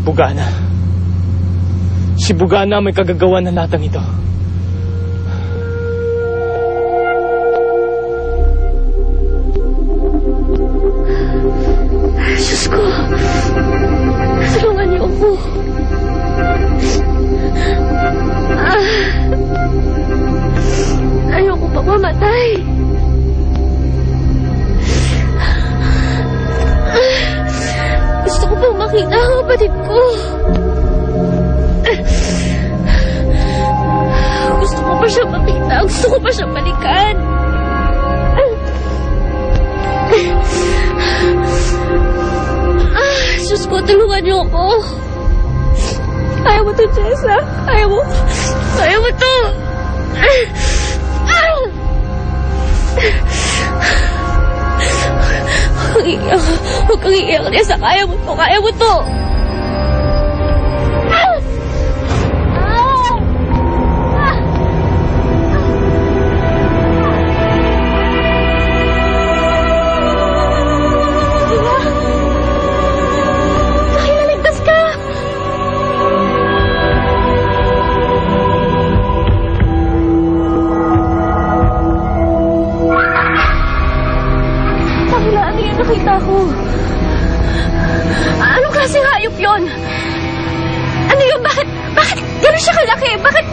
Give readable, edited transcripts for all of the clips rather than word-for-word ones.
Bugana. Si Bugana may kagagawa ng lahat ng ito. Diyos ko. Tulungan niyo ako. Ayoko pa mamatay. Gusto ko pang makita ang kapatid ko. Gusto ko pa siya makita. Gusto ko pa siya balikan. Diyos ko, tulungan niyo ako. Kaya mo to, Jessa. Kaya mo. Kaya mo to. Huwag kang iiyak, Jessa. Kaya mo to. Kaya mo to. Nakita ko. Anong klaseng hayop yun? Ano yun? Bakit gano'n siya kalaki? Bakit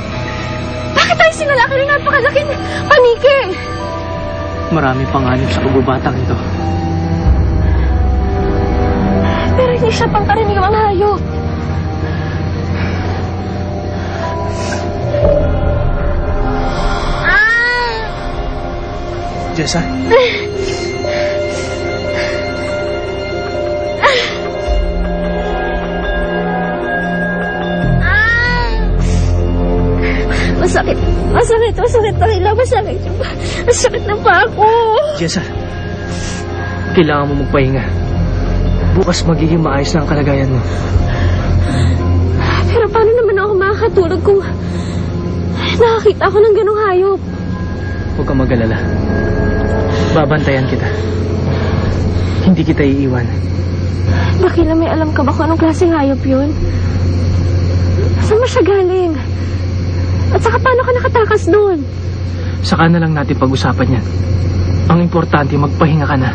tayo sinalaki ng napakalaking paniki? Marami panganib sa kabubatang ito. Pero hindi siya pangkaraniwang hayop. Jessa? Masakit, Tangila. Masakit na pa ako. Jessa, kailangan mo magpahinga. Bukas magiging maayos na ang kalagayan mo. Pero paano naman ako makakatulog kung nakakita ako ng ganong hayop? Huwag kang mag-alala. Babantayan kita. Hindi kita iiwan. Bakila, may alam ka ba kung anong klaseng hayop yun? Saan mo siya galing? At saka paano ka nakatakas doon? Saka na lang natin pag-usapan yan. Ang importante, magpahinga ka na.